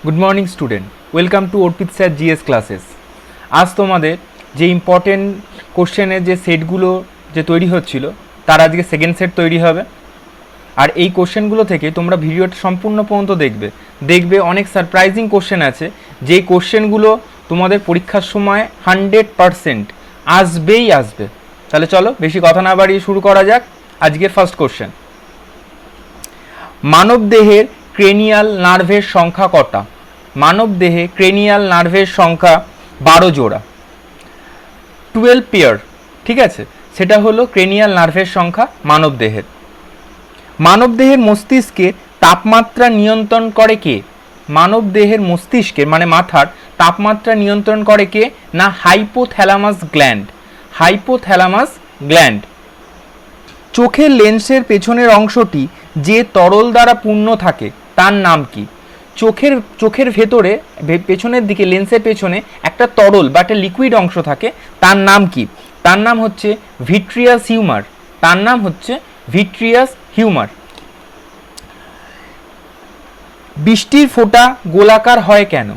Good morning student, welcome to অর্পিত sir GS classes. আজ তোমাদের যে ইম্পর্টেন্ট কোশ্চেনের যে সেটগুলো যে তৈরি হচ্ছিল তার আজকে সেকেন্ড সেট তৈরি হবে। আর এই কোশ্চেনগুলো থেকে তোমরা ভিডিওটা সম্পূর্ণ পর্যন্ত দেখবে অনেক সারপ্রাইজিং কোশ্চেন আছে, যেই কোশ্চেনগুলো তোমাদের পরীক্ষার সময় 100% আসবেই আসবে। তাহলে চলো বেশি কথা না বাড়িয়ে শুরু করা যাক। আজকের ফার্স্ট কোশ্চেন, মানব দেহের ক্রেনিয়াল নার্ভের সংখ্যা কটা? মানব দেহে ক্রেনিয়াল নার্ভের সংখ্যা 12 জোড়া, 12 পেয়ার। ঠিক আছে, সেটা হলো ক্রেনিয়াল নার্ভের সংখ্যা মানব দেহের। মানব দেহের মস্তিষ্কে তাপমাত্রা নিয়ন্ত্রণ করে কে? মানব দেহের মস্তিষ্কের মানে মাথার তাপমাত্রা নিয়ন্ত্রণ করে কে? না হাইপোথ্যালামাস গ্ল্যান্ড। Hypothalamus gland. চোখের লেন্সের পেছনের অংশটি যে তরল দ্বারা পূর্ণ থাকে তার নাম কি? চোখের ভেতরে পেছনের দিকে লেন্সের পেছনে একটা তরল বা একটা লিকুইড অংশ থাকে, তার নাম কি? তার নাম হচ্ছে ভিট্রিয়াস হিউমার। তার নাম হচ্ছে ভিট্রিয়াস হিউমার। বৃষ্টির ফোঁটা গোলাকার হয় কেন?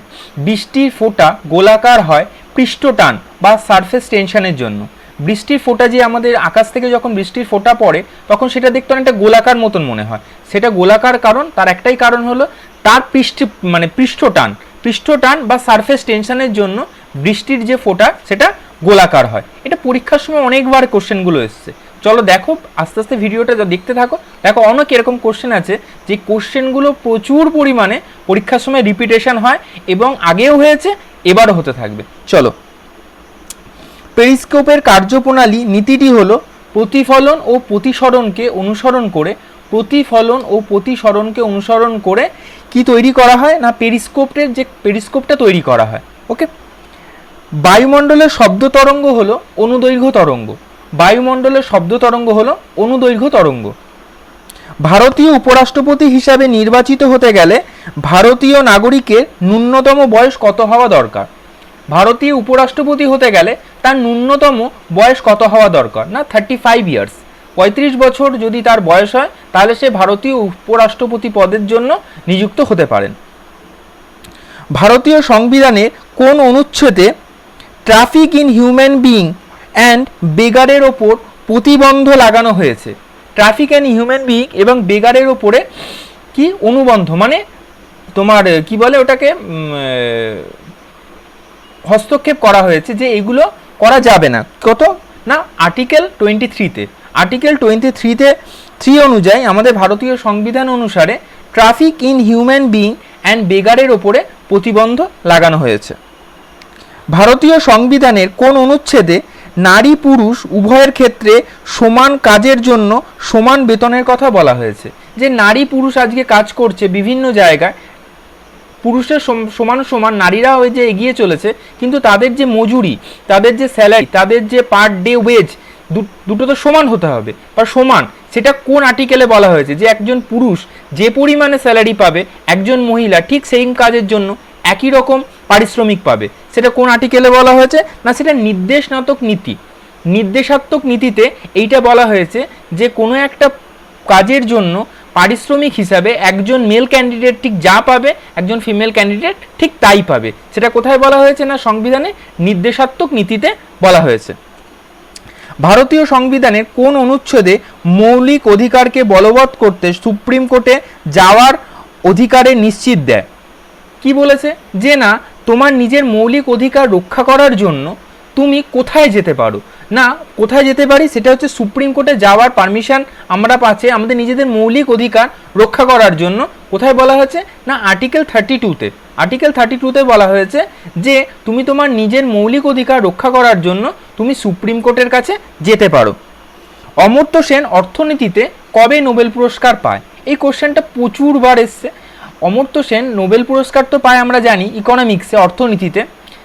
বৃষ্টির ফোঁটা গোলাকার হয় পৃষ্ঠটান বা সারফেস টেনশনের জন্য। বৃষ্টির ফোঁটা যে আমাদের আকাশ থেকে যখন বৃষ্টির ফোঁটা পড়ে তখন সেটা দেখতে অনেকটা গোলাকার মতন মনে হয়। সেটা গোলাকার কারণ, তার একটাই কারণ হলো তার পৃষ্ঠটান বা সারফেস টেনশনের জন্য বৃষ্টির যে ফোঁটা সেটা গোলাকার হয়। এটা পরীক্ষার সময় অনেকবার কোশ্চেনগুলো এসছে। চলো দেখো, আস্তে আস্তে ভিডিওটা দেখতে থাকো। দেখো অনেক এরকম কোশ্চেন আছে যে কোশ্চেনগুলো প্রচুর পরিমাণে পরীক্ষার সময় রিপিটেশন হয় এবং আগেও হয়েছে, এবারও হতে থাকবে। চলো, পেরিস্কোপের কার্যপ্রণালী নীতিটি হলো প্রতিফলন ও প্রতিসরণকে অনুসরণ করে কি তৈরি করা হয়? না পেরিস্কোপটা তৈরি করা হয়। ওকে, বায়ুমণ্ডলের শব্দ তরঙ্গ হলো অনুদৈর্ঘ্য তরঙ্গ। বায়ুমণ্ডলের শব্দ তরঙ্গ হলো অনুদৈর্ঘ্য তরঙ্গ। ভারতীয় উপরাষ্ট্রপতি হিসাবে নির্বাচিত হতে গেলে ভারতীয় নাগরিকের ন্যূনতম বয়স কত হওয়া দরকার? ভারতীয় উপরাষ্ট্রপতি হতে গেলে তার ন্যূনতম বয়স কত হওয়া দরকার? না 35 ইয়ার্স। 35 বছর যদি তার বয়স হয় তাহলে সে ভারতীয় উপরাষ্ট্রপতি পদের জন্য নিযুক্ত হতে পারেন। ভারতীয় সংবিধানের কোন অনুচ্ছেদে traffic in human being and বেগারের ওপর প্রতিবন্ধ লাগানো হয়েছে? ট্রাফিক অ্যান্ড হিউম্যান বিং এবং বেগারের ওপরে কি অনুবন্ধ, মানে তোমার কি বলে ওটাকে, হস্তক্ষেপ করা হয়েছে যে এগুলো করা যাবে না। কত না আর্টিকেল 23-তে। আর্টিকেল 23 অনুযায়ী আমাদের ভারতীয় সংবিধান অনুসারে traffic in human being and বেগারের ওপরে প্রতিবন্ধ লাগানো হয়েছে। ভারতীয় সংবিধানের কোন অনুচ্ছেদে নারী পুরুষ উভয়ের ক্ষেত্রে সমান কাজের জন্য সমান বেতনের কথা বলা হয়েছে? যে নারী পুরুষ আজকে কাজ করছে বিভিন্ন জায়গায়, পুরুষের সমান নারীরাও ওই যে এগিয়ে চলেছে, কিন্তু তাদের যে মজুরি, তাদের যে স্যালারি, তাদের যে পার ডে ওয়েজ দুটো তো সমান হতে হবে বা সমান। সেটা কোন আর্টিকেলে বলা হয়েছে যে একজন পুরুষ যে পরিমাণে স্যালারি পাবে একজন মহিলা ঠিক সেই কাজের জন্য একই রকম পারিশ্রমিক পাবে? সেটা কোন আর্টিকেলে বলা হয়েছে? না সেটা নির্দেশাত্মক নীতিতে এইটা বলা হয়েছে যে কোনো একটা কাজের জন্য পারিশ্রমিক হিসাবে একজন মেল ক্যান্ডিডেট ঠিক যা পাবে একজন ফিমেল ক্যান্ডিডেট ঠিক তাই পাবে। সেটা কোথায় বলা হয়েছে? না সংবিধানে নির্দেশাত্মক নীতিতে বলা হয়েছে। ভারতীয় সংবিধানের কোন অনুচ্ছেদে মৌলিক অধিকারকে বলবৎ করতে সুপ্রিম কোর্টে যাওয়ার অধিকারে নিশ্চিত দেয়? কি বলেছে? যে না তোমার নিজের মৌলিক অধিকার রক্ষা করার জন্য তুমি কোথায় যেতে পারো? না কোথায় যেতে পারি সেটা হচ্ছে সুপ্রিম কোর্টে যাওয়ার পারমিশন আমরা পাচ্ছি আমাদের নিজেদের মৌলিক অধিকার রক্ষা করার জন্য। কোথায় বলা হয়েছে? না আর্টিকেল 32-তে। আর্টিকেল 32-তে বলা হয়েছে যে তুমি তোমার নিজের মৌলিক অধিকার রক্ষা করার জন্য তুমি সুপ্রিম কোর্টের কাছে যেতে পারো। অমর্ত্য সেন অর্থনীতিতে কবে নোবেল পুরস্কার পায়? এই কোশ্চেনটা প্রচুরবার এসছে। অমর্ত্য সেন নোবেল পুরস্কার তো পায় আমরা জানি ইকোনমিক্সে, অর্থনীতিতে।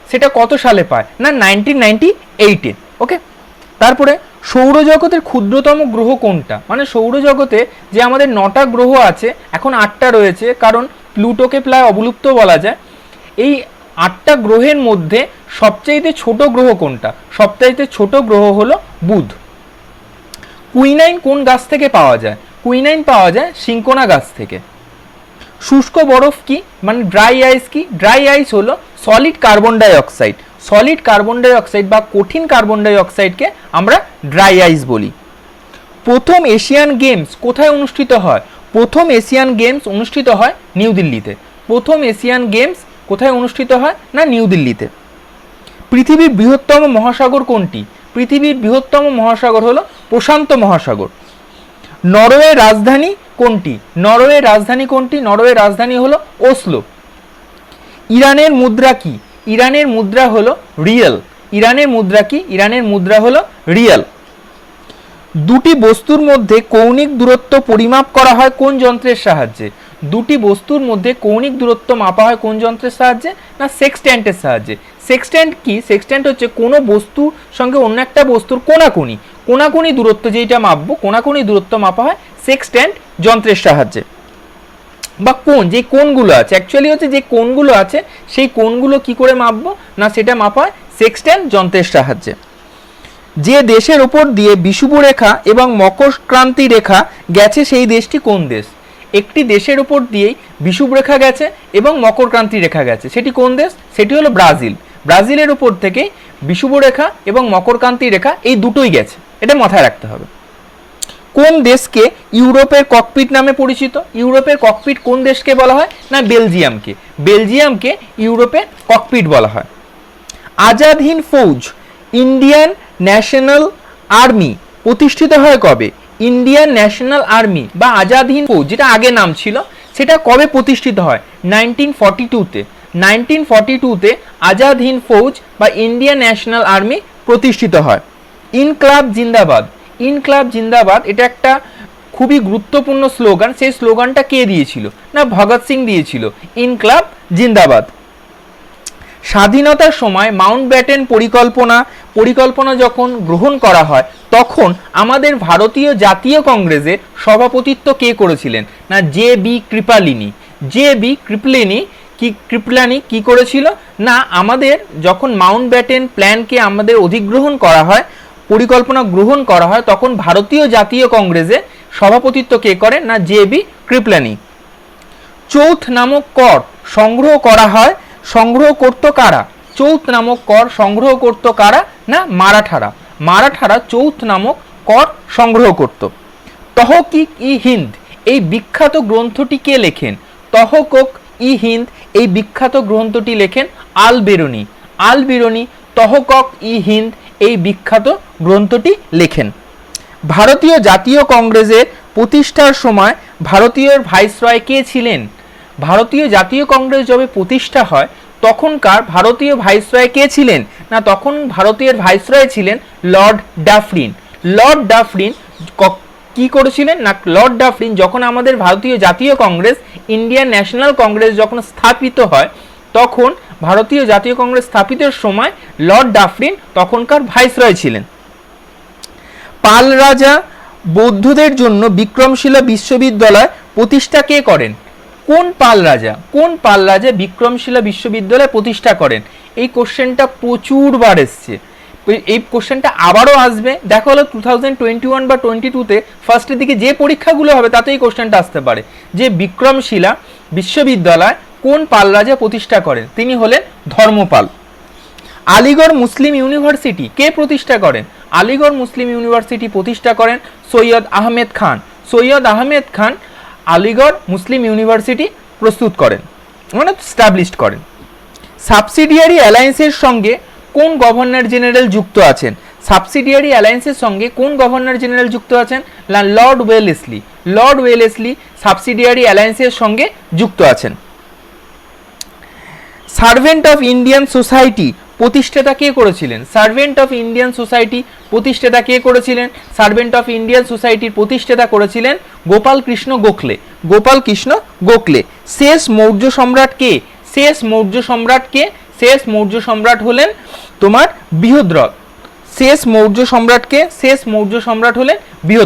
সেটা কত সালে পায়? না 1998-এ। ওকে, তারপরে সৌরজগতের ক্ষুদ্রতম গ্রহ কোনটা? মানে সৌরজগতে যে আমাদের 9টা গ্রহ আছে, এখন 8টা রয়েছে কারণ প্লুটোকে প্রায় অবলুপ্ত বলা যায়। এই 8টা গ্রহের মধ্যে সবচাইতে ছোট গ্রহ কোনটা? সবচাইতে ছোট গ্রহ হলো বুধ। কুইনাইন কোন গাছ থেকে পাওয়া যায়? কুইনাইন পাওয়া যায় সিঙ্কোনা গাছ থেকে। শুষ্ক বরফ কি, মানে ড্রাই আইস কি? ড্রাই আইস হলো solid carbon die oxide. Solid carbon die oxide বা কঠিন কার্বন ডাই অক্সাইডকে আমরা ড্রাই আইস বলি। প্রথম এশিয়ান গেমস কোথায় অনুষ্ঠিত হয়? প্রথম এশিয়ান গেমস অনুষ্ঠিত হয় নিউ দিল্লিতে। প্রথম এশিয়ান গেমস কোথায় অনুষ্ঠিত হয়? না নিউ দিল্লিতে। পৃথিবীর বৃহত্তম মহাসাগর কোনটি? পৃথিবীর বৃহত্তম মহাসাগর হলো প্রশান্ত মহাসাগর। নরওয়ের রাজধানী কোনটি? নরওয়ের রাজধানী কোনটি? নরওয়ের রাজধানী হলো ওসলো। ইরানের মুদ্রা কি? ইরানের মুদ্রা হলো রিয়াল। ইরানের মুদ্রা কি? ইরানের মুদ্রা হলো রিয়াল। দুটি বস্তুর মধ্যে কৌণিক দূরত্ব পরিমাপ করা হয় কোন যন্ত্রের সাহায্যে? দুটি বস্তুর মধ্যে কৌণিক দূরত্ব মাপা হয় কোন যন্ত্রের সাহায্যে? না সেক্সট্যান্টের সাহায্যে। সেক্সট্যান্ট কি? সেক্সট্যান্ট হচ্ছে কোনো বস্তুর সঙ্গে অন্য একটা বস্তুর কোণাকুণি কোণাকুণি দূরত্ব যেটা মাপবো, কোণাকুণি দূরত্ব মাপা হয় সেক্সট্যান্ট যন্ত্রের সাহায্যে। বা কোণ, যে কোণগুলো আছে, অ্যাকচুয়ালি হচ্ছে যে কোণগুলো আছে সেই কোণগুলো কি করে মাপবো? না সেটা মাপা হয় সেক্সট্যান্ট যন্ত্রের সাহায্যে। যে দেশের ওপর দিয়ে বিষুব রেখা এবং মকরক্রান্তি রেখা গেছে সেই দেশটি কোন দেশ? একটি দেশের উপর দিয়েই বিষুব রেখা গেছে এবং মকরক্রান্তি রেখা গেছে, সেটি কোন দেশ? সেটি হলো ব্রাজিল। ব্রাজিলের উপর থেকেই বিষুব রেখা এবং মকরক্রান্তি রেখা এই দুটোই গেছে, এটা মাথায় রাখতে হবে। কোন দেশকে ইউরোপের ককপিট নামে পরিচিত? ইউরোপের ককপিট কোন দেশকে বলা হয়? না বেলজিয়ামকে। বেলজিয়ামকে ইউরোপের ককপিট বলা হয়। Azad Hind Fauj Indian National Army প্রতিষ্ঠিত হয় কবে? ইন্ডিয়ান ন্যাশনাল আর্মি বা আজাদ হিন্দ ফৌজ, যেটা আগে নাম ছিল, সেটা কবে প্রতিষ্ঠিত হয়? 1942-তে। 1942-তে আজাদ হিন্দ ফৌজ বা ইন্ডিয়ান ন্যাশনাল আর্মি প্রতিষ্ঠিত হয়। ইনকলাব জিন্দাবাদ, ইনকলাব জিন্দাবাদ এটা একটা খুবই গুরুত্বপূর্ণ স্লোগান। সেই স্লোগানটা কে দিয়েছিল? না ভগৎ সিং দিয়েছিল, ইনকলাব জিন্দাবাদ। স্বাধীনতার সময় মাউন্টব্যাটেন পরিকল্পনা যখন গ্রহণ করা হয় তখন আমাদের ভারতীয় জাতীয় কংগ্রেসের সভাপতিত্ব কে করেছিলেন? না জে.বি. কৃপলানি। জে.বি. কৃপলানি কি করেছিল? না আমাদের যখন মাউন্টব্যাটেন প্ল্যানকে আমাদের অধিগ্রহণ করা হয়, পরিকল্পনা গ্রহণ করা হয়, তখন ভারতীয় জাতীয় কংগ্রেসে সভাপতিত্ব কে করেন? না জে.বি. কৃপলানি। চৌথ নামক কর সংগ্রহ করত কারা? চৌথ নামক কর সংগ্রহ করত কারা? না মারাঠারা। মারাঠারা চৌথ নামক কর সংগ্রহ করত। তহকিক-ই-হিন্দ এই বিখ্যাত গ্রন্থটি কে লেখেন? তহকিক-ই-হিন্দ এই বিখ্যাত গ্রন্থটি লেখেন আল বেরুনি। আল বেরুনি তহকিক-ই-হিন্দ এই বিখ্যাত গ্রন্থটি লেখেন। ভারতীয় জাতীয় কংগ্রেসের প্রতিষ্ঠার সময় ভারতীয় ভাইসরয় কে ছিলেন? ভারতীয় জাতীয় কংগ্রেস যবে প্রতিষ্ঠা হয় তখনকার ভারতীয় ভাইসরয় কে ছিলেন? না তখন ভারতীয় ভাইসরয় ছিলেন লর্ড ডাফরিন। লর্ড ডাফরিন কি করেছিলেন? না লর্ড ডাফরিন যখন আমাদের ভারতীয় জাতীয় কংগ্রেস ইন্ডিয়ান ন্যাশনাল কংগ্রেস যখন স্থাপিত হয়, তখন ভারতীয় জাতীয় কংগ্রেস স্থাপিতের সময় লর্ড ডাফরিন তখনকার ভাইসরয় ছিলেন। পাল রাজা বৌদ্ধদের জন্য বিক্রমশিলা বিশ্ববিদ্যালয় প্রতিষ্ঠা কে করেন? কোন পাল রাজা বিক্রমশিলা বিশ্ববিদ্যালয় প্রতিষ্ঠা করেন? এই কোশ্চেনটা প্রচুরবার এসছে, এই কোশ্চেনটা আবারও আসবে। দেখা হলো 2021 বা 22-তে ফার্স্টের দিকে যে পরীক্ষাগুলো হবে তাতে এই কোশ্চেনটা আসতে পারে যে বিক্রমশিলা বিশ্ববিদ্যালয় কোন পাল রাজা প্রতিষ্ঠা করেন? তিনি হলেন ধর্মপাল। আলিগড় মুসলিম ইউনিভার্সিটি কে প্রতিষ্ঠা করেন? আলিগড় মুসলিম ইউনিভার্সিটি প্রতিষ্ঠা করেন সৈয়দ আহমেদ খান। সৈয়দ আহমেদ খান আলিগড় মুসলিম ইউনিভার্সিটি প্রস্তুত করেন, মানে স্টাবলিশড করেন। সাবসিডিয়ারি অ্যালায়েন্সের সঙ্গে কোন গভর্নর জেনারেল যুক্ত আছেন? সাবসিডিয়ারি অ্যালায়েন্সের সঙ্গে কোন গভর্নর জেনারেল যুক্ত আছেন? Lord Wellesley. Lord Wellesley subsidiary অ্যালায়েন্সের সঙ্গে যুক্ত আছেন। সার্ভেন্ট অফ ইন্ডিয়ান সোসাইটি প্রতিষ্ঠাতা কে করেছিলেন? সার্ভেন্ট অফ ইন্ডিয়ান সোসাইটি প্রতিষ্ঠাতা কে করেছিলেন? সার্ভেন্ট অফ ইন্ডিয়ান সোসাইটির প্রতিষ্ঠাতা করেছিলেন গোপাল কৃষ্ণ গোখলে। গোপাল কৃষ্ণ গোখলে। শেষ মৌর্য সম্রাট কে? শেষ মৌর্য সম্রাট কে? শেষ মৌর্য সম্রাট হলেন তোমার বৃহদ্রথ। শেষ মৌর্য সম্রাট কে? শেষ মৌর্য সম্রাট হলেন বৃহদ্রথ।